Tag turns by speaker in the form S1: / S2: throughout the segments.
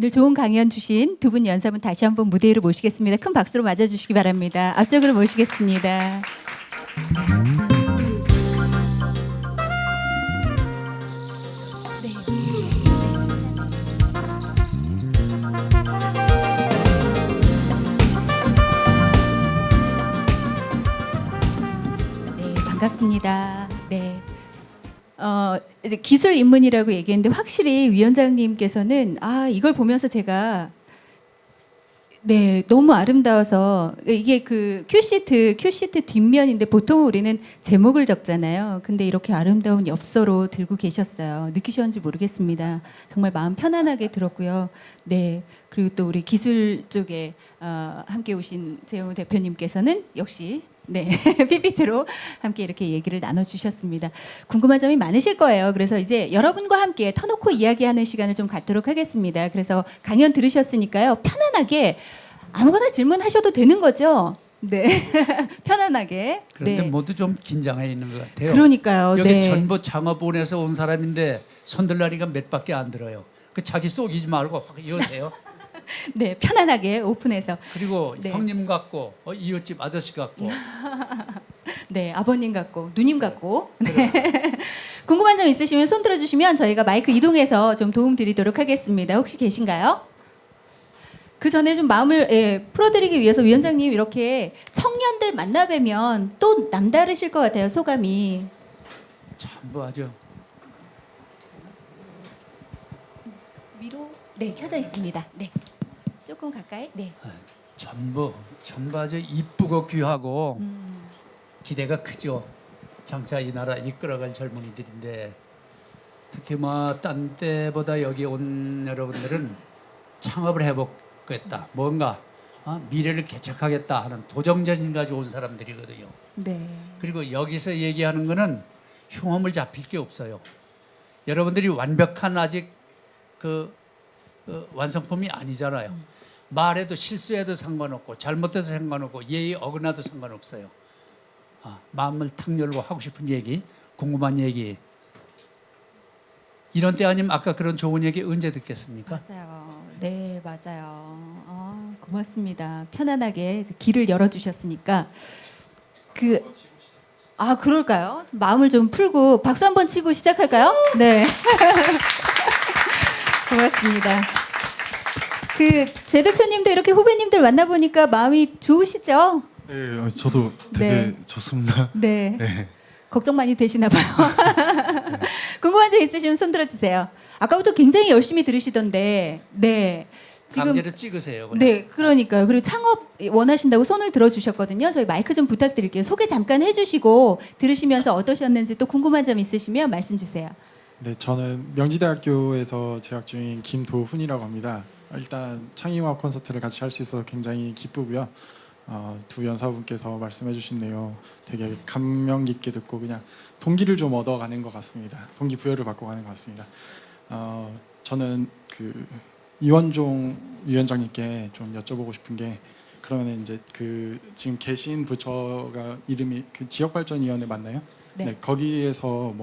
S1: 오늘 좋은 강연 주신 두 분 연사분 다시 한번 무대 위로 모시겠습니다. 큰 박수로 맞아주시기 바랍니다. 앞쪽으로 모시겠습니다. 네, 반갑습니다. 네. 이제 기술 입문이라고 얘기했는데 확실히 위원장님께서는 이걸 보면서 제가 너무 아름다워서 이게 그 큐시트 뒷면인데 보통 우리는 제목을 적잖아요. 근데 이렇게 아름다운 엽서로 들고 계셨어요. 느끼셨는지 모르겠습니다. 정말 마음 편안하게 들었고요. 네. 그리고 또 우리 기술 쪽에 함께 오신 재영우 대표님께서는 역시 PPT로 함께 이렇게 얘기를 나눠주셨습니다. 궁금한 점이 많으실 거예요. 그래서 이제 여러분과 함께 터놓고 이야기하는 시간을 좀 갖도록 하겠습니다. 그래서 강연 들으셨으니까요. 편안하게 아무거나 질문하셔도 되는 거죠? 네. 편안하게.
S2: 그런데 모두 좀 긴장해 있는 것 같아요.
S1: 그러니까요.
S2: 여기 전부 창업원에서 온 사람인데 손들라니까 몇 밖에 안 들어요. 그 자기 속이지 말고 확 여세요.
S1: 네, 편안하게 오픈해서.
S2: 그리고 형님 같고 이웃집 아저씨 같고
S1: 네, 아버님 같고 누님 같고. 네. 궁금한 점 있으시면 손 들어주시면 저희가 마이크 이동해서 좀 도움 드리도록 하겠습니다. 혹시 계신가요? 그 전에 좀 마음을 풀어드리기 위해서 위원장님 이렇게 청년들 만나뵈면 또 남다르실 것 같아요. 소감이.
S2: 전부 아주
S1: 위로 켜져 있습니다. 네, 조금 가까이. 네.
S2: 전부 아주 이쁘고 귀하고 기대가 크죠. 장차 이 나라 이끌어갈 젊은이들인데 특히 딴 때보다 여기 온 여러분들은 창업을 해보겠다, 뭔가 미래를 개척하겠다 하는 도정전신 가지고 온 사람들이거든요.
S1: 네.
S2: 그리고 여기서 얘기하는 거는 흉엄을 잡힐 게 없어요. 여러분들이 완벽한 아직 완성품이 아니잖아요. 말해도 실수해도 상관없고 잘못해도 상관없고 예의 어긋나도 상관없어요. 마음을 탁 열고 하고 싶은 얘기, 궁금한 얘기. 이런 때 아니면 아까 그런 좋은 얘기 언제 듣겠습니까?
S1: 맞아요. 네, 맞아요. 고맙습니다. 편안하게 길을 열어주셨으니까 그럴까요? 마음을 좀 풀고 박수 한번 치고 시작할까요? 네. 고맙습니다. 제 대표님도 이렇게 후배님들 만나보니까 마음이 좋으시죠?
S3: 네, 저도 되게 좋습니다.
S1: 네.
S3: 네.
S1: 걱정 많이 되시나 봐요. 궁금한 점 있으시면 손 들어주세요. 아까부터 굉장히 열심히 들으시던데, 네. 지금
S2: 강제로 찍으세요. 그냥.
S1: 네, 그러니까요. 그리고 창업 원하신다고 손을 들어주셨거든요. 저희 마이크 좀 부탁드릴게요. 소개 잠깐 해주시고 들으시면서 어떠셨는지 또 궁금한 점 있으시면 말씀 주세요.
S3: 네, 저는 명지대학교에서 재학 중인 김도훈이라고 합니다. 일단 창의음악 콘서트를 같이 할 수 있어서 굉장히 기쁘고요. 두 연사분께서 말씀해주신 내용 되게 감명 깊게 듣고 그냥 동기를 좀 얻어가는 것 같습니다. 동기부여를 받고 가는 것 같습니다. 저는 이원종 위원장님께 좀 여쭤보고 싶은 게 그러면 이제 지금 계신 부처가 이름이 지역발전위원회 맞나요?
S1: 네.
S3: 거기에서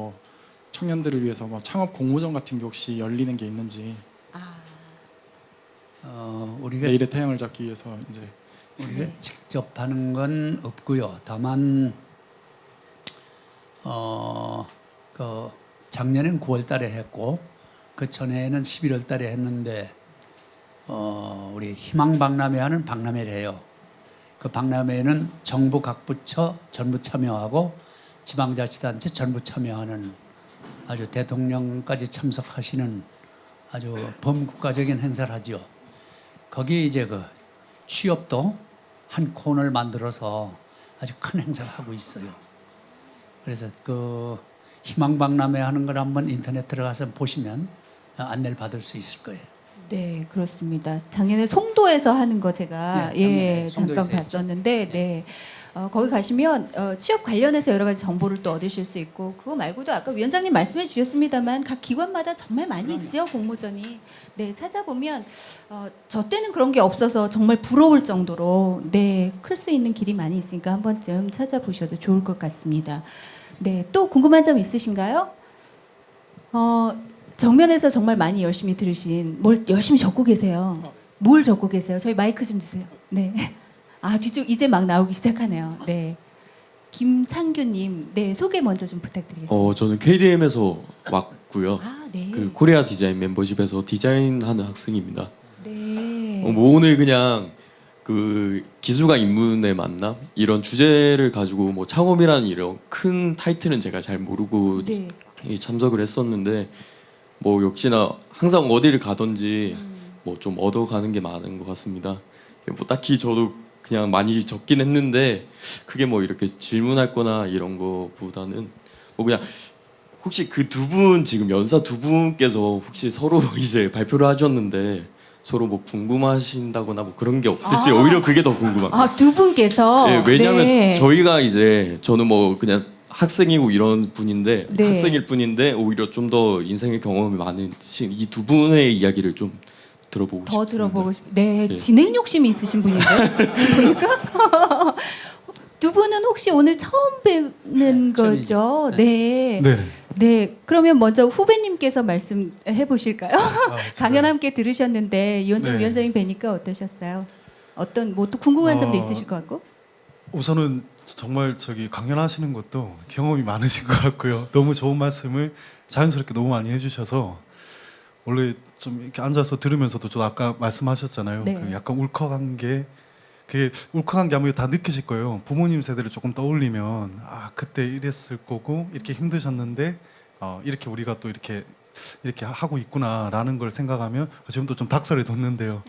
S3: 청년들을 위해서 창업 공모전 같은 게 혹시 열리는 게 있는지
S2: 우리가
S3: 내일의 태양을 잡기 위해서 이제
S2: 우리가 직접 하는 건 없고요. 다만 작년엔 9월달에 했고 그 전에는 11월달에 했는데 우리 희망박람회하는 박람회를 해요. 그 박람회에는 정부 각 부처 전부 참여하고 지방자치단체 전부 참여하는 아주 대통령까지 참석하시는 아주 범국가적인 행사를 하죠. 거기에 이제 취업도 한 코너를 만들어서 아주 큰 행사를 하고 있어요. 그래서 희망박람회 하는 걸 한번 인터넷 들어가서 보시면 안내를 받을 수 있을 거예요.
S1: 네, 그렇습니다. 작년에 송도에서 하는 거 제가 잠깐 봤었는데, 네. 거기 가시면 취업 관련해서 여러 가지 정보를 또 얻으실 수 있고 그거 말고도 아까 위원장님 말씀해 주셨습니다만 각 기관마다 정말 많이 있죠 공모전이. 네, 찾아보면 저 때는 그런 게 없어서 정말 부러울 정도로 클 수 있는 길이 많이 있으니까 한 번쯤 찾아보셔도 좋을 것 같습니다. 네, 또 궁금한 점 있으신가요? 정면에서 정말 많이 열심히 들으신 뭘 열심히 적고 계세요. 뭘 적고 계세요? 저희 마이크 좀 주세요. 네. 아 뒤쪽 이제 막 나오기 시작하네요. 네. 김창규님, 네 소개 먼저 좀 부탁드리겠습니다.
S4: 저는 KDM에서 왔고요.
S1: 아 네.
S4: 그 코리아 디자인 멤버십에서 디자인하는 학생입니다.
S1: 네.
S4: 뭐 오늘 그냥 그 기술과 인문의 만남 이런 주제를 가지고 뭐 창업이라는 이런 큰 타이틀은 제가 잘 모르고
S1: 네.
S4: 참석을 했었는데 뭐 역시나 항상 어디를 가든지 뭐 좀 얻어가는 게 많은 것 같습니다. 뭐 딱히 저도 그냥 많이 적긴 했는데 그게 뭐 이렇게 질문할 거나 이런 거보다는 뭐 그냥 혹시 그 두 분 지금 연사 두 분께서 혹시 서로 이제 발표를 하셨는데 서로 뭐 궁금하신다거나 뭐 그런 게 없을지 오히려 그게 더 궁금합니다.
S1: 아 두 분께서
S4: 네, 왜냐하면
S1: 네.
S4: 저희가 이제 저는 뭐 그냥 학생이고 이런 분인데
S1: 네.
S4: 학생일 뿐인데 오히려 좀 더 인생의 경험이 많으신 이 두 분의 이야기를 좀 들어보고
S1: 더
S4: 싶습니다.
S1: 들어보고 싶. 네,
S4: 네.
S1: 진행 욕심이 있으신 분인데 보니까 두 분은 혹시 오늘 처음 뵙는 거죠? 네.
S3: 네.
S1: 네. 그러면 먼저 후배님께서 말씀해 보실까요? 강연 함께 들으셨는데 이현정
S3: 네.
S1: 위원장님 뵈니까 어떠셨어요? 어떤 뭐 또 궁금한 점도 있으실 것 같고?
S5: 우선은 정말 저기 강연하시는 것도 경험이 많으신 것 같고요. 너무 좋은 말씀을 자연스럽게 너무 많이 해주셔서 원래 좀 이렇게 앉아서 들으면서도 저 아까 말씀하셨잖아요.
S1: 네.
S5: 그 약간 울컥한 게 그게 울컥한 게 아마 다 느끼실 거예요. 부모님 세대를 조금 떠올리면 아 그때 이랬을 거고 이렇게 힘드셨는데 이렇게 우리가 또 이렇게 하고 있구나라는 걸 생각하면 지금도 좀 닭살이 돋는데요.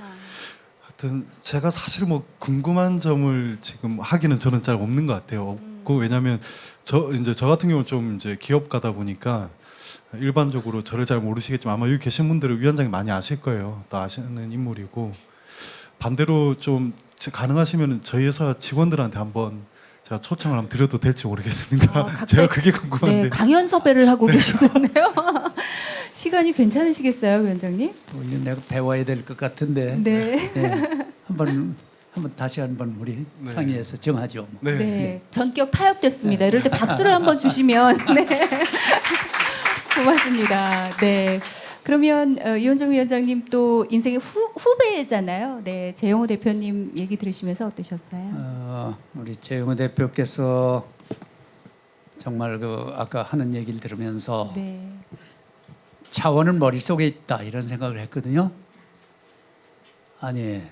S5: 하여튼 제가 사실 뭐 궁금한 점을 지금 하기는 저는 잘 없는 것 같아요. 없고 왜냐하면 저 같은 경우는 좀 이제 기업 가다 보니까 일반적으로 저를 잘 모르시겠지만 아마 여기 계신 분들은 위원장이 많이 아실 거예요. 또 아시는 인물이고 반대로 좀 가능하시면 저희 회사 직원들한테 한번 제가 초청을 한번 드려도 될지 모르겠습니다.
S1: 각각-
S5: 제가 그게 궁금한데.
S1: 네, 강연 섭외를 하고 계시는데요. 시간이 괜찮으시겠어요, 위원장님?
S2: 이제 내가 배워야 될 것 같은데
S1: 네.
S2: 네. 한번 다시 한번 우리
S5: 네.
S2: 상의해서 정하죠. 뭐.
S5: 네.
S1: 네, 전격 타협됐습니다. 이럴 때 박수를 한번 주시면 네. 고맙습니다. 네. 그러면 이현정 위원장님 또 인생의 후배잖아요. 네, 재영호 대표님 얘기 들으시면서 어떠셨어요?
S2: 우리 재영호 대표께서 정말 그 아까 하는 얘기를 들으면서
S1: 네,
S2: 차원은 머릿속에 있다 이런 생각을 했거든요. 아니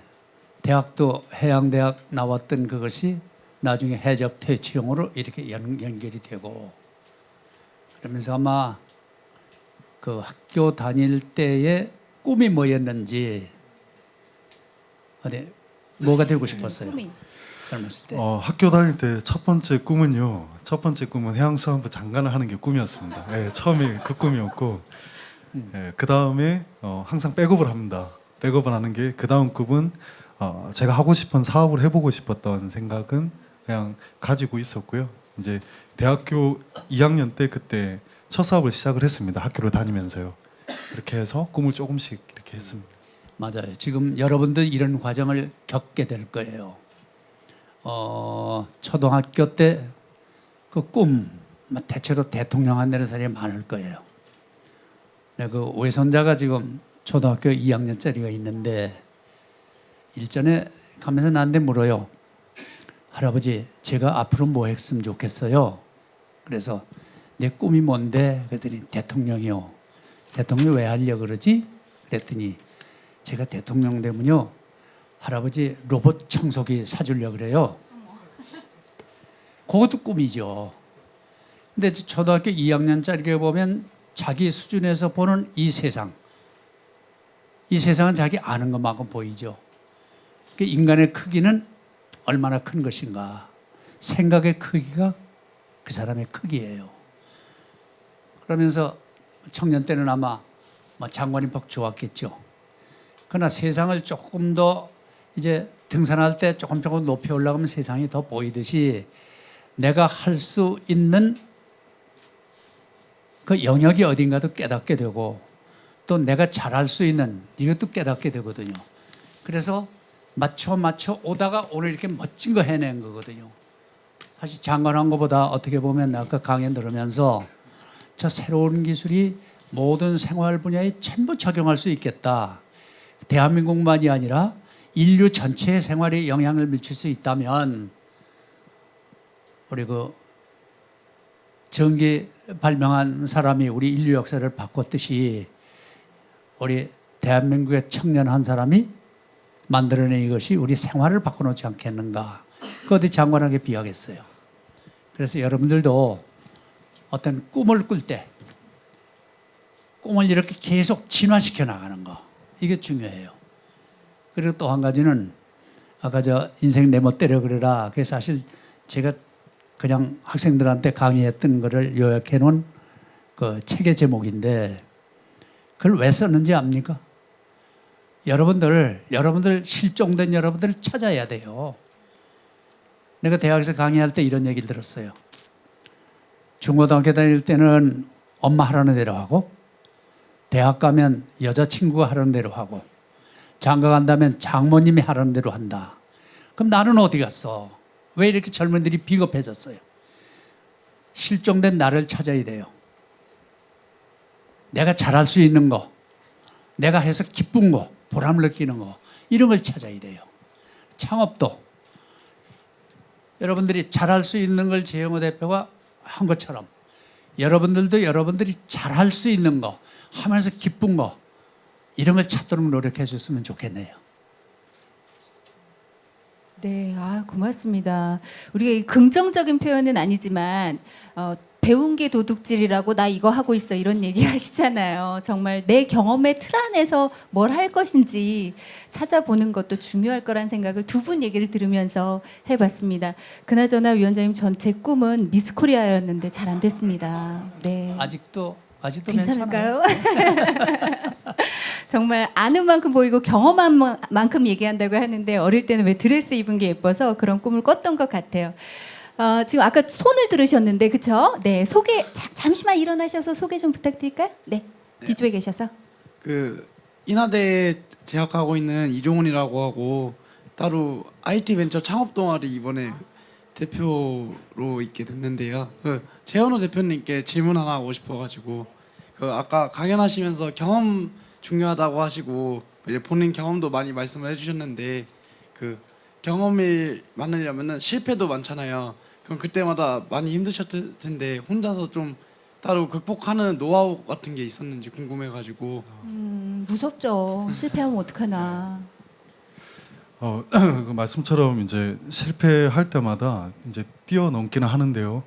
S2: 대학도 해양대학 나왔던 그것이 나중에 해적 퇴치용으로 이렇게 연결이 되고 그러면서 아마 그 학교 다닐 때의 꿈이 뭐였는지 어디 뭐가 되고 싶었어요?
S1: 꿈이.
S2: 젊었을 때.
S5: 학교 다닐 때 첫 번째 꿈은 해양수산부 장관을 하는 게 꿈이었습니다. 네, 처음에 그 꿈이었고 그 다음에 항상 백업을 합니다. 백업을 하는 게 그 다음 꿈은 제가 하고 싶은 사업을 해보고 싶었던 생각은 그냥 가지고 있었고요. 이제 대학교 2학년 때 그때 첫 사업을 시작을 했습니다. 학교를 다니면서요. 그렇게 해서 꿈을 조금씩 이렇게 했습니다.
S2: 맞아요. 지금 여러분도 이런 과정을 겪게 될 거예요. 초등학교 때 그 꿈, 대체로 대통령 한다는 사람이 많을 거예요. 그 외손자가 지금 초등학교 2학년짜리가 있는데 일전에 가면서 나한테 물어요. 할아버지, 제가 앞으로 뭐 했으면 좋겠어요? 그래서 내 꿈이 뭔데? 그랬더니 대통령이요. 대통령 왜 하려고 그러지? 그랬더니 제가 대통령 되면요 할아버지 로봇 청소기 사주려고 그래요. 그것도 꿈이죠. 근데 초등학교 2학년짜리가 보면 자기 수준에서 보는 이 세상은 자기 아는 것만큼 보이죠. 인간의 크기는 얼마나 큰 것인가. 생각의 크기가 그 사람의 크기예요. 그러면서 청년 때는 아마 장관이 퍽 좋았겠죠. 그러나 세상을 조금 더 이제 등산할 때 조금 높이 올라가면 세상이 더 보이듯이 내가 할 수 있는 그 영역이 어딘가도 깨닫게 되고 또 내가 잘할 수 있는 이것도 깨닫게 되거든요. 그래서 맞춰 오다가 오늘 이렇게 멋진 거 해낸 거거든요. 사실 장관한 것보다 어떻게 보면 아까 강연 들으면서 저 새로운 기술이 모든 생활 분야에 전부 적용할 수 있겠다. 대한민국만이 아니라 인류 전체의 생활에 영향을 미칠 수 있다면 우리 그 전기 발명한 사람이 우리 인류 역사를 바꿨듯이 우리 대한민국의 청년 한 사람이 만들어낸 이것이 우리 생활을 바꿔놓지 않겠는가. 그 어디 장관에게 비하겠어요. 그래서 여러분들도 어떤 꿈을 꿀 때 꿈을 이렇게 계속 진화시켜 나가는 거, 이게 중요해요. 그리고 또 한 가지는 아까 저 인생 내 멋대로 그래라. 그게 사실 제가 그냥 학생들한테 강의했던 거를 요약해 놓은 그 책의 제목인데 그걸 왜 썼는지 압니까? 여러분들 실종된 여러분들 찾아야 돼요. 내가 대학에서 강의할 때 이런 얘기를 들었어요. 중고등학교 다닐 때는 엄마 하라는 대로 하고, 대학 가면 여자친구가 하라는 대로 하고, 장가 간다면 장모님이 하라는 대로 한다. 그럼 나는 어디 갔어? 왜 이렇게 젊은이들이 비겁해졌어요? 실종된 나를 찾아야 돼요. 내가 잘할 수 있는 거, 내가 해서 기쁜 거, 보람을 느끼는 거, 이런 걸 찾아야 돼요. 창업도 여러분들이 잘할 수 있는 걸 재영호 대표가 한 것처럼 여러분들도 여러분들이 잘할 수 있는 거 하면서 기쁜 거, 이런 걸 찾도록 노력해 줬으면 좋겠네요.
S1: 네, 고맙습니다. 우리가 이 긍정적인 표현은 아니지만 배운 게 도둑질이라고 나 이거 하고 있어 이런 얘기 하시잖아요. 정말 내 경험의 틀 안에서 뭘 할 것인지 찾아보는 것도 중요할 거란 생각을 두 분 얘기를 들으면서 해봤습니다. 그나저나 위원장님, 제 꿈은 미스 코리아였는데 잘 안 됐습니다. 네.
S2: 아직도
S1: 괜찮을까요? 정말 아는 만큼 보이고 경험한 만큼 얘기한다고 하는데 어릴 때는 왜 드레스 입은 게 예뻐서 그런 꿈을 꿨던 것 같아요. 지금 아까 손을 들으셨는데 그쵸? 네, 소개 잠시만 일어나셔서 소개 좀 부탁드릴까요? 네, 뒤쪽에 계셔서.
S6: 그 인하대에 재학하고 있는 이종훈이라고 하고 따로 IT 벤처 창업 동아리 이번에 대표로 있게 됐는데요. 그 재현우 대표님께 질문 하나 하고 싶어가지고 그 아까 강연하시면서 경험 중요하다고 하시고 이제 본인 경험도 많이 말씀을 해주셨는데 그 경험이 많으려면은 실패도 많잖아요. 그럼 그때마다 많이 힘드셨을 텐데 혼자서 좀 따로 극복하는 노하우 같은 게 있었는지 궁금해가지고.
S1: 무섭죠. 실패하면 어떡하나.
S5: 그 말씀처럼 이제 실패할 때마다 이제 뛰어넘기는 하는데요.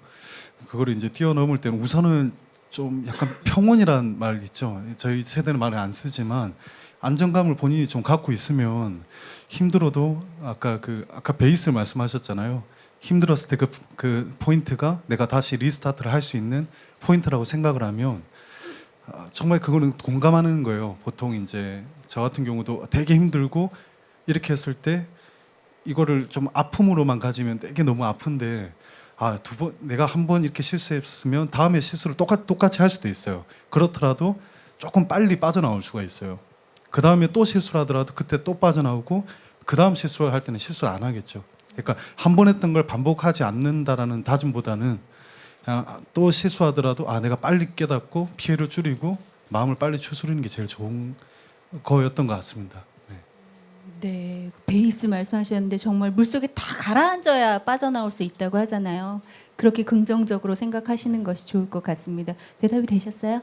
S5: 그걸 이제 뛰어넘을 때는 우선은 좀 약간 평온이란 말 있죠. 저희 세대는 말을 안 쓰지만 안정감을 본인이 좀 갖고 있으면 힘들어도 아까 베이스 말씀하셨잖아요. 힘들었을 때 그 포인트가 내가 다시 리스타트를 할 수 있는 포인트라고 생각을 하면 정말 그거는 공감하는 거예요. 보통 이제 저 같은 경우도 되게 힘들고 이렇게 했을 때 이거를 좀 아픔으로만 가지면 되게 너무 아픈데 내가 한 번 이렇게 실수했으면 다음에 실수를 똑같이 할 수도 있어요. 그렇더라도 조금 빨리 빠져나올 수가 있어요. 그 다음에 또 실수를 하더라도 그때 또 빠져나오고 그 다음 실수를 할 때는 실수를 안 하겠죠. 그러니까 한 번 했던 걸 반복하지 않는다라는 다짐보다는 그냥 또 실수하더라도 내가 빨리 깨닫고 피해를 줄이고 마음을 빨리 추스르는 게 제일 좋은 거였던 것 같습니다.
S1: 네, 베이스 말씀하셨는데 정말 물속에 다 가라앉아야 빠져나올 수 있다고 하잖아요. 그렇게 긍정적으로 생각하시는 것이 좋을 것 같습니다. 대답이 되셨어요?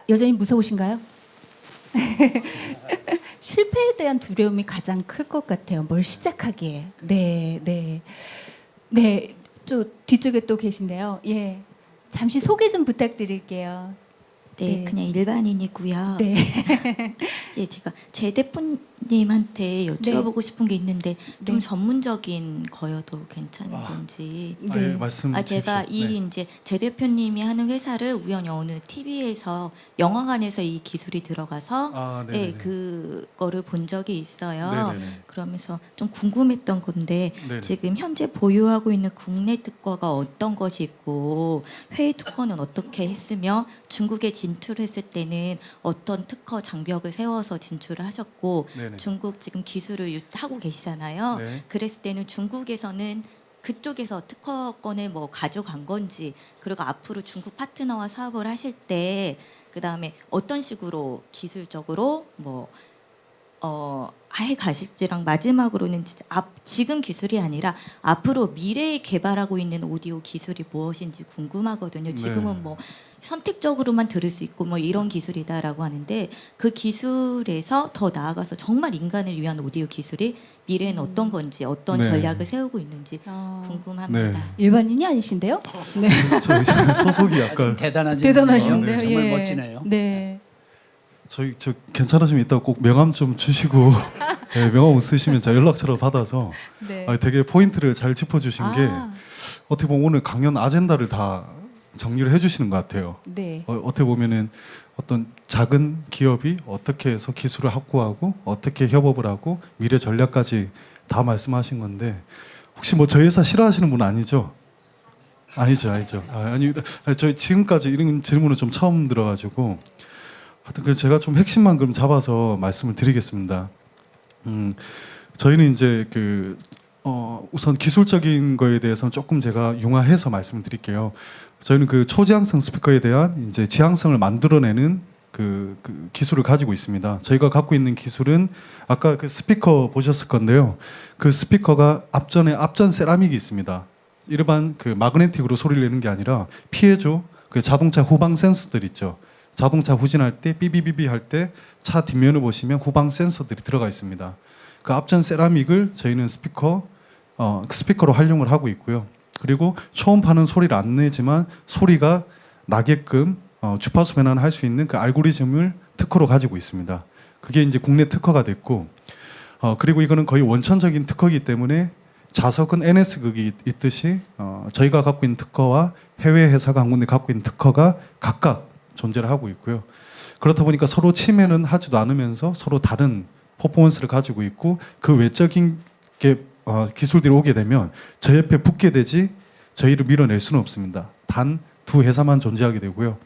S1: 여전히 무서우신가요? 실패에 대한 두려움이 가장 클 것 같아요. 뭘 시작하기에. 네. 저 뒤쪽에 또 계신데요. 예, 잠시 소개 좀 부탁드릴게요.
S7: 네,
S1: 네.
S7: 그냥 일반인이고요.
S1: 네.
S7: 예, 제가 제 대표님한테 여쭤보고 싶은 게 있는데 좀
S1: 네.
S7: 전문적인 거여도 괜찮은 건지.
S1: 네.
S5: 말씀
S7: 제가
S5: 주십시오. 네.
S7: 이제 제 대표님이 하는 회사를 우연히 어느 TV에서 영화관에서 이 기술이 들어가서
S5: 네네네.
S7: 그거를 본 적이 있어요.
S5: 네네네.
S7: 그러면서 좀 궁금했던 건데
S5: 네네.
S7: 지금 현재 보유하고 있는 국내 특허가 어떤 것이 있고 해외 특허는 어떻게 했으며 중국에 진출했을 때는 어떤 특허 장벽을 세워서 진출을 하셨고
S5: 네네.
S7: 중국 지금 기술을 하고 계시잖아요.
S5: 네.
S7: 그랬을 때는 중국에서는 그쪽에서 특허권을 뭐 가져간 건지, 그리고 앞으로 중국 파트너와 사업을 하실 때 그다음에 어떤 식으로 기술적으로 해 가실지랑, 마지막으로는 진짜 지금 기술이 아니라 앞으로 미래에 개발하고 있는 오디오 기술이 무엇인지 궁금하거든요. 지금은 뭐 선택적으로만 들을 수 있고 뭐 이런 기술이다라고 하는데, 그 기술에서 더 나아가서 정말 인간을 위한 오디오 기술이 미래에는 어떤 건지, 어떤
S5: 네.
S7: 전략을 세우고 있는지 궁금합니다.
S5: 네.
S1: 일반인이 아니신데요? 네.
S5: 저 소속이 약간
S2: 대단하지.
S1: 대단하신데요.
S2: 정말
S1: 예.
S2: 멋지네요.
S1: 네.
S5: 저 괜찮으시면 이따 꼭 명함 좀 주시고 네, 명함 쓰시면 제가 연락처를 받아서
S1: 네.
S5: 되게 포인트를 잘 짚어주신 게
S1: 아,
S5: 어떻게 보면 오늘 강연 아젠다를 다 정리를 해주시는 것 같아요.
S1: 네.
S5: 어떻게 보면은 어떤 작은 기업이 어떻게 해서 기술을 확보하고 어떻게 협업을 하고 미래 전략까지 다 말씀하신 건데, 혹시 뭐 저희 회사 싫어하시는 분 아니죠? 아니죠. 아닙니다. 저희 지금까지 이런 질문을 좀 처음 들어가지고 하여튼 그래서 제가 좀 핵심만 그럼 잡아서 말씀을 드리겠습니다. 저희는 이제 우선 기술적인 거에 대해서는 조금 제가 융화해서 말씀을 드릴게요. 저희는 그 초지향성 스피커에 대한 이제 지향성을 만들어내는 그 기술을 가지고 있습니다. 저희가 갖고 있는 기술은 아까 그 스피커 보셨을 건데요. 그 스피커가 앞전 세라믹이 있습니다. 일반 그 마그네틱으로 소리를 내는 게 아니라 피에조 그 자동차 후방 센서들 있죠. 자동차 후진할 때 삐비비비 할 때 차 뒷면을 보시면 후방 센서들이 들어가 있습니다. 그 앞전 세라믹을 저희는 스피커로 활용을 하고 있고요. 그리고 초음파는 소리를 안 내지만 소리가 나게끔 주파수 변환을 할 수 있는 그 알고리즘을 특허로 가지고 있습니다. 그게 이제 국내 특허가 됐고, 그리고 이거는 거의 원천적인 특허이기 때문에 자석은 NS극이 있듯이 저희가 갖고 있는 특허와 해외 회사가 한 군데 갖고 있는 특허가 각각 존재를 하고 있고요. 그렇다 보니까 서로 침해는 하지도 않으면서 서로 다른 퍼포먼스를 가지고 있고, 그 외적인 기술들이 오게 되면 저 옆에 붙게 되지 저희를 밀어낼 수는 없습니다. 단 두 회사만 존재하게 되고요.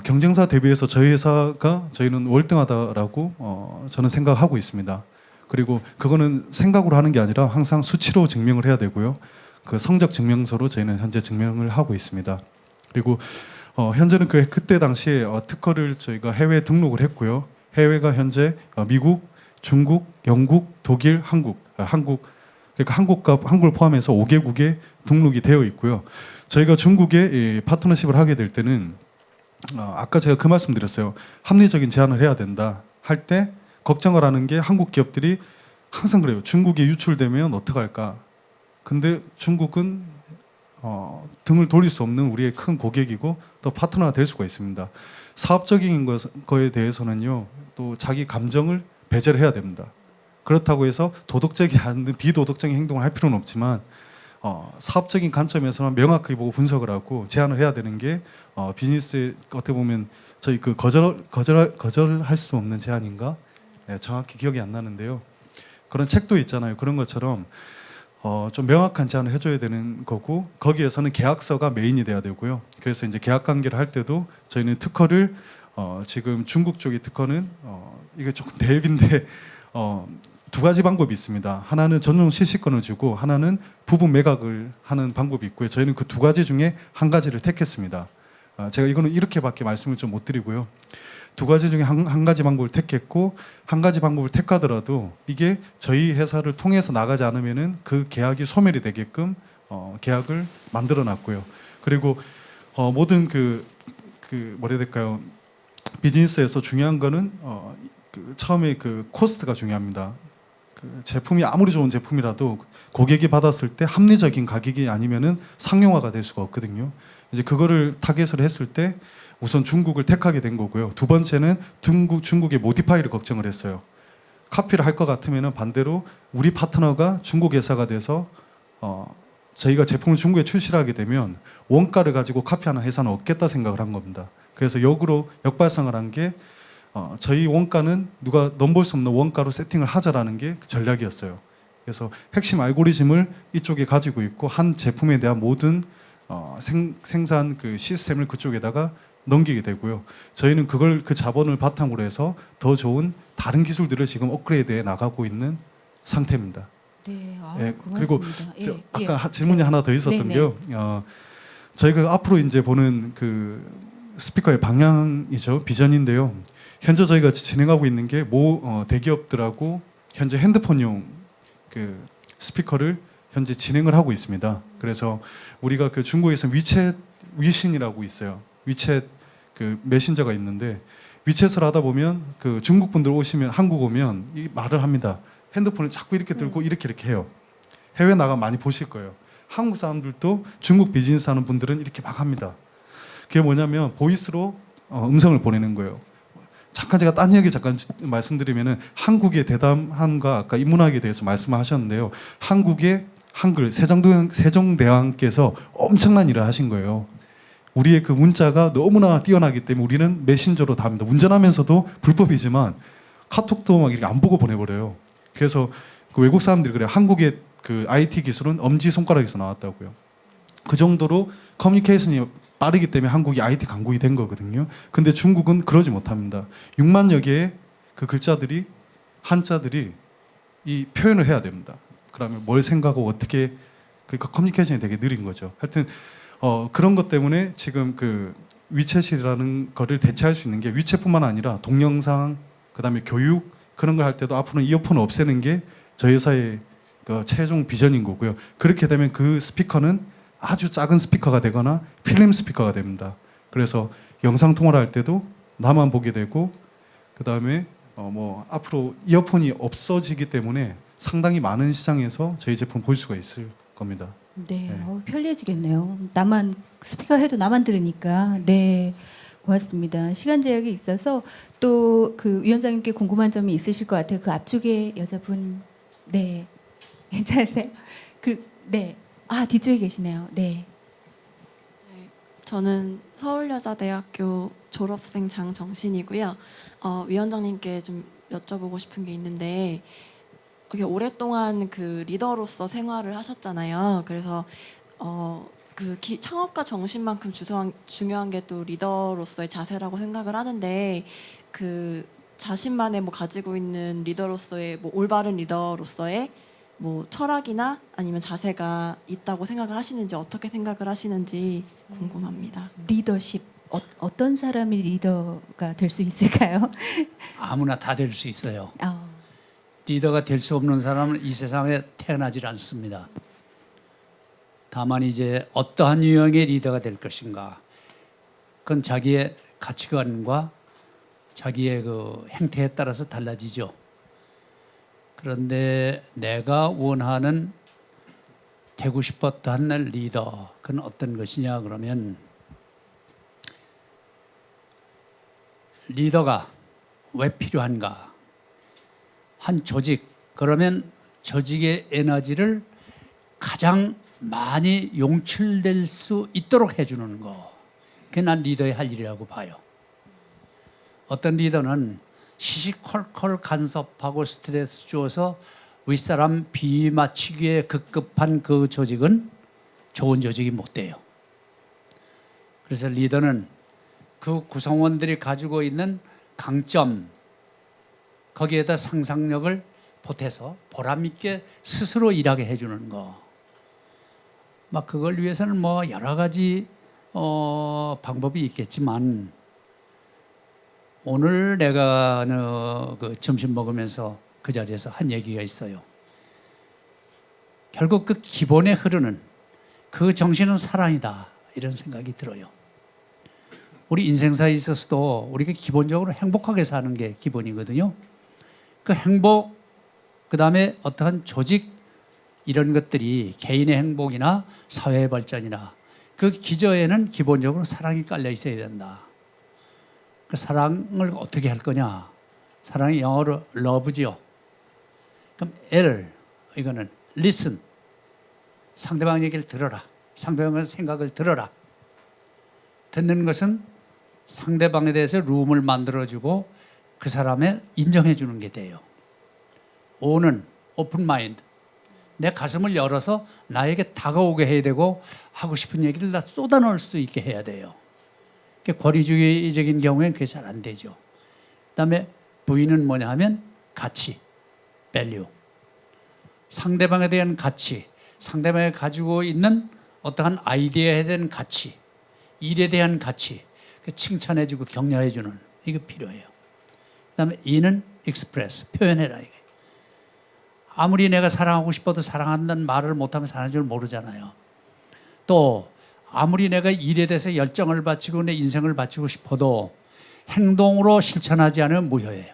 S5: 경쟁사 대비해서 저희는 월등하다라고 저는 생각하고 있습니다. 그리고 그거는 생각으로 하는 게 아니라 항상 수치로 증명을 해야 되고요. 그 성적 증명서로 저희는 현재 증명을 하고 있습니다. 그리고 현재는 그때 당시에 특허를 저희가 해외 등록을 했고요. 해외가 현재 미국, 중국, 영국, 독일, 그러니까 한국을 포함해서 5개국에 등록이 되어 있고요. 저희가 중국에 파트너십을 하게 될 때는 아까 제가 그 말씀드렸어요. 합리적인 제한을 해야 된다 할 때 걱정을 하는 게, 한국 기업들이 항상 그래요. 중국에 유출되면 어떡할까? 근데 중국은 등을 돌릴 수 없는 우리의 큰 고객이고 또 파트너가 될 수가 있습니다. 사업적인 거에 대해서는요, 또 자기 감정을 배제를 해야 됩니다. 그렇다고 해서 도덕적이 않는 비도덕적인 행동을 할 필요는 없지만 사업적인 관점에서는 명확하게 보고 분석을 하고 제안을 해야 되는 게 비즈니스에 어떻게 보면 저희 그 거절할 수 없는 제안인가? 네, 정확히 기억이 안 나는데요. 그런 책도 있잖아요. 그런 것처럼 좀 명확한 제안을 해줘야 되는 거고, 거기에서는 계약서가 메인이 돼야 되고요. 그래서 이제 계약 관계를 할 때도 저희는 특허를 지금 중국 쪽의 특허는 이게 조금 대입인데 두 가지 방법이 있습니다. 하나는 전용 실시권을 주고 하나는 부분 매각을 하는 방법이 있고요. 저희는 그 두 가지 중에 한 가지를 택했습니다. 제가 이거는 이렇게밖에 말씀을 좀 못 드리고요. 두 가지 중에 한 가지 방법을 택했고, 한 가지 방법을 택하더라도 이게 저희 회사를 통해서 나가지 않으면은 그 계약이 소멸이 되게끔 계약을 만들어 놨고요. 그리고 모든 뭐라 해야 될까요? 비즈니스에서 중요한 거는 처음에 그 코스트가 중요합니다. 그 제품이 아무리 좋은 제품이라도 고객이 받았을 때 합리적인 가격이 아니면은 상용화가 될 수가 없거든요. 이제 그거를 타겟을 했을 때 우선 중국을 택하게 된 거고요. 두 번째는 중국의 모디파이를 걱정을 했어요. 카피를 할 것 같으면은 반대로 우리 파트너가 중국 회사가 돼서 저희가 제품을 중국에 출시를 하게 되면 원가를 가지고 카피하는 회사는 없겠다 생각을 한 겁니다. 그래서 역으로 역발상을 한 게 저희 원가는 누가 넘볼 수 없는 원가로 세팅을 하자라는 게 그 전략이었어요. 그래서 핵심 알고리즘을 이쪽에 가지고 있고 한 제품에 대한 모든 생산 그 시스템을 그쪽에다가 넘기게 되고요. 저희는 그 자본을 바탕으로 해서 더 좋은 다른 기술들을 지금 업그레이드해 나가고 있는 상태입니다.
S1: 네, 아,
S5: 예, 그리고
S1: 고맙습니다.
S5: 아까 질문이 하나 더 있었던
S1: 네,
S5: 게요. 저희가 앞으로 이제 보는 그 스피커의 방향이죠, 비전인데요. 현재 저희가 진행하고 있는 게 대기업들하고 현재 핸드폰용 그 스피커를 현재 진행을 하고 있습니다. 그래서 우리가 그 중국에서 위신이라고 있어요. 위챗 그 메신저가 있는데 위챗을 하다 보면 그 중국 분들 오시면 한국 오면 이 말을 합니다. 핸드폰을 자꾸 이렇게 들고 이렇게 해요. 해외 나가 많이 보실 거예요. 한국 사람들도 중국 비즈니스 하는 분들은 이렇게 막 합니다. 그게 뭐냐면 보이스로 음성을 보내는 거예요. 잠깐 제가 딴 이야기 잠깐 말씀드리면은 한국의 대담함과 아까 인문학에 대해서 말씀하셨는데요. 한국의 한글 세종대왕께서 엄청난 일을 하신 거예요. 우리의 그 문자가 너무나 뛰어나기 때문에 우리는 메신저로 다 합니다. 운전하면서도 불법이지만 카톡도 막 이렇게 안 보고 보내버려요. 그래서 그 외국 사람들이 그래요. 한국의 그 IT 기술은 엄지 손가락에서 나왔다고요. 그 정도로 커뮤니케이션이 빠르기 때문에 한국이 IT 강국이 된 거거든요. 근데 중국은 그러지 못합니다. 6만여 개의 그 글자들이 한자들이 이 표현을 해야 됩니다. 그러면 뭘 생각하고 어떻게 그러니까 커뮤니케이션이 되게 느린 거죠. 하여튼 그런 것 때문에 지금 그 위챗이라는 거를 대체할 수 있는 게 위챗뿐만 아니라 동영상 그다음에 교육 그런 걸 할 때도 앞으로는 이어폰 없애는 게 저희 회사의 그 최종 비전인 거고요. 그렇게 되면 그 스피커는 아주 작은 스피커가 되거나 필름 스피커가 됩니다. 그래서 영상 통화를 할 때도 나만 보게 되고 그다음에 앞으로 이어폰이 없어지기 때문에 상당히 많은 시장에서 저희 제품 볼 수가 있을 겁니다.
S1: 네, 편리해지겠네요. 나만 스피커 해도 나만 들으니까. 네, 고맙습니다. 시간 제약이 있어서 또 그 위원장님께 궁금한 점이 있으실 것 같아요. 그 앞쪽에 여자분, 네, 괜찮으세요? 네, 뒤쪽에 계시네요. 네.
S8: 저는 서울여자대학교 졸업생 장정신이고요. 위원장님께 좀 여쭤보고 싶은 게 있는데 이렇게 오랫동안 그 리더로서 생활을 하셨잖아요. 그래서 창업가 정신만큼 중요한 게 또 리더로서의 자세라고 생각을 하는데 그 자신만의 가지고 있는 리더로서의 올바른 리더로서의 철학이나 아니면 자세가 있다고 생각을 하시는지 어떻게 생각을 하시는지 궁금합니다.
S1: 리더십 어떤 사람이 리더가 될 수 있을까요?
S2: 아무나 다 될 수 있어요.
S1: 아,
S2: 리더가 될 수 없는 사람은 이 세상에 태어나질 않습니다. 다만 이제 어떠한 유형의 리더가 될 것인가, 그건 자기의 가치관과 자기의 그 행태에 따라서 달라지죠. 그런데 내가 원하는 되고 싶었던 리더, 그건 어떤 것이냐 그러면 리더가 왜 필요한가? 한 조직, 그러면 조직의 에너지를 가장 많이 용출될 수 있도록 해주는 거, 그게 난 리더의 할 일이라고 봐요. 어떤 리더는 시시콜콜 간섭하고 스트레스 주어서 윗사람 비맞추기에 급급한 그 조직은 좋은 조직이 못 돼요. 그래서 리더는 그 구성원들이 가지고 있는 강점, 거기에다 상상력을 보태서 보람 있게 스스로 일하게 해주는 거. 그걸 위해서는 여러 가지 방법이 있겠지만, 오늘 내가 그 점심 먹으면서 그 자리에서 한 얘기가 있어요. 결국 그 기본에 흐르는 그 정신은 사랑이다, 이런 생각이 들어요. 우리 인생사에 있어서도 우리가 기본적으로 행복하게 사는 게 기본이거든요. 그 행복, 그 다음에 어떠한 조직, 이런 것들이 개인의 행복이나 사회의 발전이나 그 기저에는 기본적으로 사랑이 깔려 있어야 된다. 그 사랑을 어떻게 할 거냐? 사랑이 영어로 love죠. 그럼 L, 이거는 listen. 상대방 얘기를 들어라. 상대방의 생각을 들어라. 듣는 것은 상대방에 대해서 룸을 만들어주고 그 사람을 인정해주는 게 돼요. O는 open mind. 내 가슴을 열어서 나에게 다가오게 해야 되고 하고 싶은 얘기를 다 쏟아넣을 수 있게 해야 돼요. 권위주의적인 경우에는 그게 잘 안 되죠. 그다음에 V는 뭐냐 하면 가치, value. 상대방에 대한 가치, 상대방이 가지고 있는 어떠한 아이디어에 대한 가치, 일에 대한 가치, 칭찬해주고 격려해주는 이게 필요해요. 그다음에 E는 express, 표현해라 이게. 아무리 내가 사랑하고 싶어도 사랑한다는 말을 못하면 사랑하는 줄 모르잖아요. 또 아무리 내가 일에 대해서 열정을 바치고 내 인생을 바치고 싶어도 행동으로 실천하지 않으면 무효예요.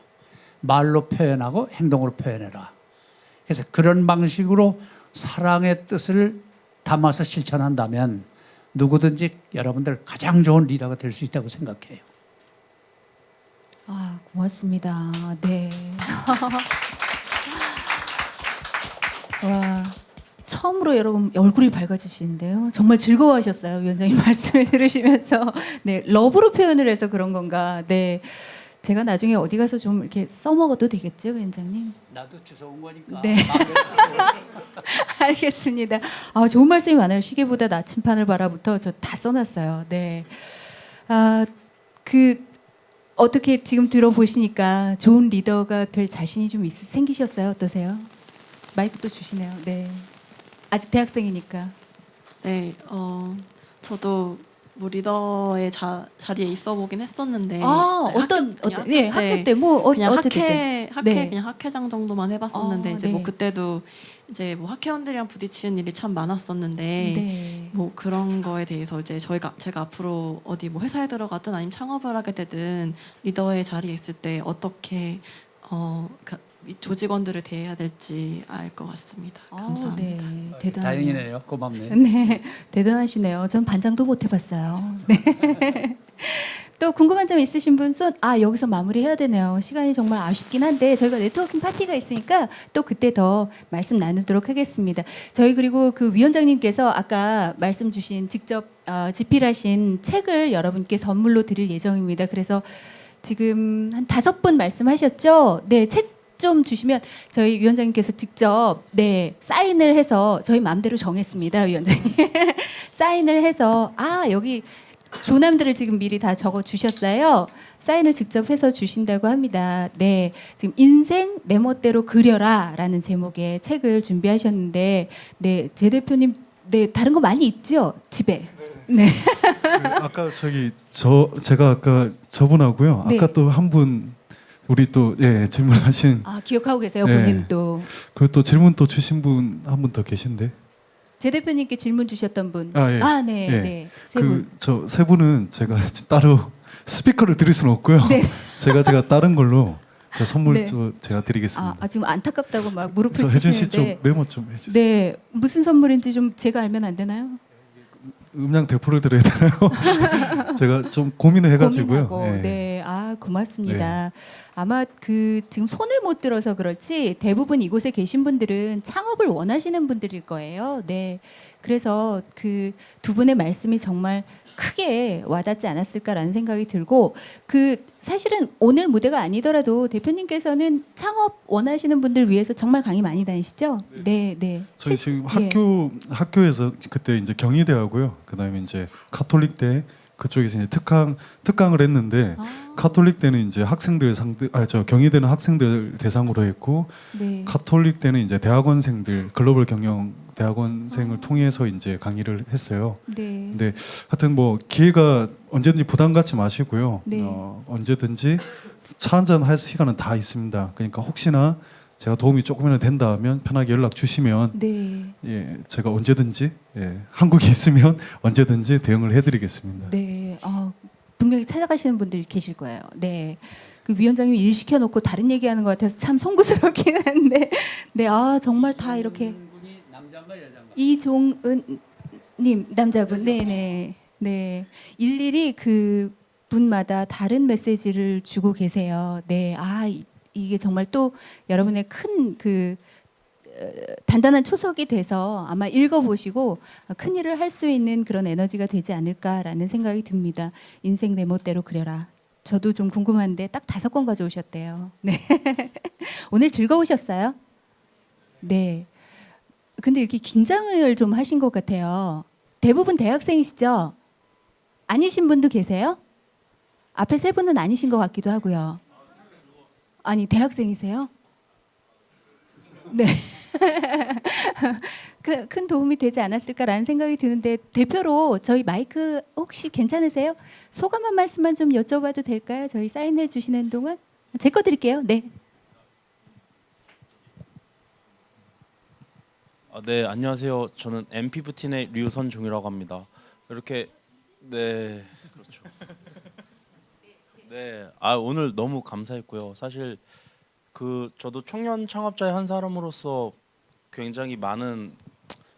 S2: 말로 표현하고 행동으로 표현해라. 그래서 그런 방식으로 사랑의 뜻을 담아서 실천한다면 누구든지 여러분들 가장 좋은 리더가 될 수 있다고 생각해요.
S1: 아, 고맙습니다. 네. 와, 처음으로 여러분 얼굴이 밝아지시는데요. 정말 즐거워하셨어요. 위원장님 말씀을 들으시면서. 네, 러브로 표현을 해서 그런 건가. 네, 제가 나중에 어디 가서 좀 이렇게 써먹어도 되겠죠, 위원장님?
S2: 나도 주워온 거니까.
S1: 네. 알겠습니다. 아, 좋은 말씀이 많아요. 시계보다 나침판을 바라부터 저 다 써놨어요. 네. 아, 어떻게 지금 들어보시니까 좋은 리더가 될 자신이 좀 생기셨어요? 어떠세요? 마이크 또 주시네요. 네. 아직 대학생이니까.
S8: 네, 저도 뭐 리더의 자리에 있어 보긴 했었는데
S1: 아,
S8: 네,
S1: 어떤
S8: 그냥
S1: 학회 때 뭐
S8: 그냥
S1: 어쨌든
S8: 학회 그냥 학회장 정도만 해봤었는데 이제
S1: 네.
S8: 뭐 그때도 이제 뭐 학회원들이랑 부딪히는 일이 참 많았었는데
S1: 네.
S8: 뭐 그런 거에 대해서 이제 제가 앞으로 어디 뭐 회사에 들어가든 아니면 창업을 하게 되든 리더의 자리에 있을 때 어떻게 이 조직원들을 대해야 될지 알 것 같습니다. 감사합니다.
S1: 네. 대단해요.
S2: 다행이네요. 고맙네요.
S1: 네, 대단하시네요. 전 반장도 못 해봤어요. 네. 또 궁금한 점 있으신 분 손? 아, 여기서 마무리해야 되네요. 시간이 정말 아쉽긴 한데 저희가 네트워킹 파티가 있으니까 또 그때 더 말씀 나누도록 하겠습니다. 저희 그리고 그 위원장님께서 아까 말씀 주신 직접 집필하신 책을 여러분께 선물로 드릴 예정입니다. 그래서 지금 한 5분 말씀하셨죠? 네, 책 좀 주시면 저희 위원장님께서 직접 네 사인을 해서 저희 마음대로 정했습니다. 위원장님 사인을 해서 여기 조남들을 지금 미리 다 적어 주셨어요. 사인을 직접 해서 주신다고 합니다. 네, 지금 인생 내 멋대로 그려라라는 제목의 책을 준비하셨는데 네, 제 대표님 네 다른 거 많이 있죠 집에. 네.
S5: 아까 제가 아까 저분하고요.
S1: 네.
S5: 아까 또 한 분 우리 또 질문하신
S1: 기억하고 계세요
S5: 네.
S1: 본인 또.
S5: 그리고 또 질문 또 주신 분 한 분 더 계신데.
S1: 제 대표님께 질문 주셨던 분.
S5: 예.
S1: 네,
S5: 예.
S1: 네. 세 분.
S5: 저 세 분은 제가 따로 스피커를 드릴 수는 없고요.
S1: 네.
S5: 제가 다른 걸로 선물
S1: 네.
S5: 제가 드리겠습니다.
S1: 지금 안타깝다고 막 무릎을
S5: 저 혜진 씨 좀
S1: 치시는데.
S5: 메모 좀 해주세요.
S1: 네, 무슨 선물인지 좀 제가 알면 안 되나요?
S5: 음량 대포를 드려야 되나요? 제가 좀 고민을 해가지고요.
S1: 고민하고.
S5: 예.
S1: 네, 고맙습니다. 아마 지금 손을 못 들어서 그렇지 대부분 이곳에 계신 분들은 창업을 원하시는 분들일 거예요. 네, 그래서 두 분의 말씀이 정말 크게 와닿지 않았을까라는 생각이 들고 사실은 오늘 무대가 아니더라도 대표님께서는 창업 원하시는 분들 위해서 정말 강의 많이 다니시죠? 네, 네.
S5: 저희 지금
S1: 예.
S5: 학교에서 그때 이제 경희대하고요. 그다음에 이제 카톨릭대 그쪽에서 이제 특강을 했는데 카톨릭대는 이제 경희대는 학생들 대상으로 했고
S1: 네.
S5: 카톨릭대는 이제 대학원생들 글로벌 경영 대학원생을 통해서 이제 강의를 했어요.
S1: 네.
S5: 근데 하여튼 뭐 기회가 언제든지 부담 갖지 마시고요.
S1: 네.
S5: 언제든지 차 한잔 할 시간은 다 있습니다. 그러니까 혹시나 제가 도움이 조금이라도 된다 하면 편하게 연락 주시면
S1: 네.
S5: 제가 언제든지 한국에 있으면 언제든지 대응을 해드리겠습니다.
S1: 네. 분명히 찾아가시는 분들이 계실 거예요. 네. 그 위원장님이 일 시켜놓고 다른 얘기하는 것 같아서 참 송구스럽긴 한데, 네. 정말 다 이렇게.
S2: 분이 남자인가 여자인가?
S1: 이종은님 남자분, 네네, 네. 일일이 그 분마다 다른 메시지를 주고 계세요. 네. 이게 정말 또 여러분의 큰 단단한 초석이 돼서 아마 읽어보시고 큰 일을 할 수 있는 그런 에너지가 되지 않을까라는 생각이 듭니다. 인생 내 멋대로 그려라. 저도 좀 궁금한데 딱 5권 가져오셨대요. 네. 오늘 즐거우셨어요? 네. 근데 이렇게 긴장을 좀 하신 것 같아요. 대부분 대학생이시죠? 아니신 분도 계세요? 앞에 3분은 아니신 것 같기도 하고요. 아니, 대학생이세요? 네. 큰 도움이 되지 않았을까라는 생각이 드는데 대표로 저희 마이크 혹시 괜찮으세요? 소감 한 말씀만 좀 여쭤봐도 될까요? 저희 사인해 주시는 동안 제 거 드릴게요. 네.
S9: 네, 안녕하세요. 저는 M15의 류선종이라고 합니다. 이렇게 네, 그렇죠. 네, 오늘 너무 감사했고요. 사실 저도 청년 창업자의 한 사람으로서 굉장히 많은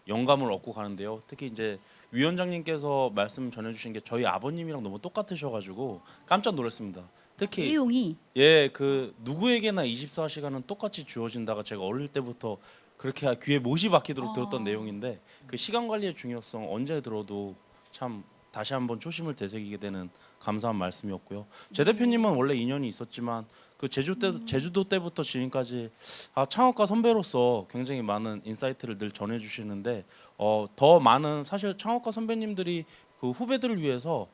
S9: 영감을 얻고 가는데요. 특히 이제 위원장님께서 말씀 전해주신 게 저희 아버님이랑 너무 똑같으셔가지고 깜짝 놀랐습니다. 특히
S1: 내용이
S9: 누구에게나 24시간은 똑같이 주어진다가 제가 어릴 때부터 그렇게 귀에 못이 박히도록 들었던 내용인데 그 시간 관리의 중요성 언제 들어도 참 다시 한번 초심을 되새기게 되는 감사한 말씀이었고요. 제 대표님은 원래 인연이 있었지만 그 제주도 때부터 지금까지 창업가 선배로서 굉장히 많은 인사이트를 늘 전해주시는데 더 많은 사실 창업가 선배님들이 그 후배들을 위해서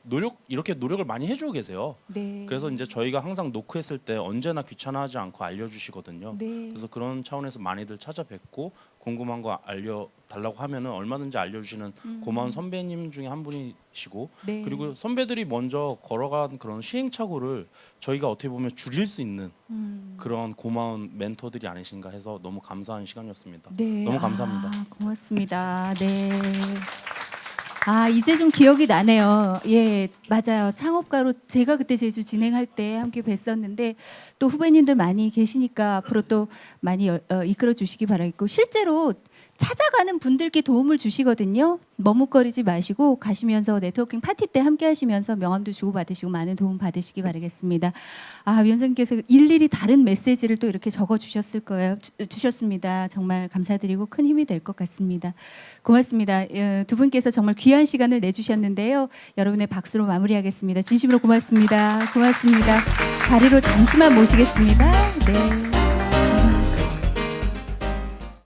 S9: 이렇게 노력을 많이 해주고 계세요.
S1: 네.
S9: 그래서 이제 저희가 항상 노크했을 때 언제나 귀찮아하지 않고 알려주시거든요.
S1: 네.
S9: 그래서 그런 차원에서 많이들 찾아뵙고 궁금한 거 알려달라고 하면은 얼마든지 알려주시는 고마운 선배님 중에 한 분이시고
S1: 네.
S9: 그리고 선배들이 먼저 걸어간 그런 시행착오를 저희가 어떻게 보면 줄일 수 있는 그런 고마운 멘토들이 아니신가 해서 너무 감사한 시간이었습니다.
S1: 네.
S9: 너무 감사합니다.
S1: 고맙습니다. 네. 이제 좀 기억이 나네요. 예, 맞아요. 창업가로 제가 그때 제주 진행할 때 함께 뵀었는데 또 후배님들 많이 계시니까 앞으로 또 많이 이끌어 주시기 바라겠고 실제로 찾아가는 분들께 도움을 주시거든요. 머뭇거리지 마시고 가시면서 네트워킹 파티 때 함께 하시면서 명함도 주고받으시고 많은 도움 받으시기 바라겠습니다. 위원장님께서 일일이 다른 메시지를 또 이렇게 적어 주셨을 거예요. 주셨습니다. 정말 감사드리고 큰 힘이 될 것 같습니다. 고맙습니다. 두 분께서 정말 귀한 시간을 내주셨는데요. 여러분의 박수로 마무리하겠습니다. 진심으로 고맙습니다. 고맙습니다. 자리로 잠시만 모시겠습니다. 네.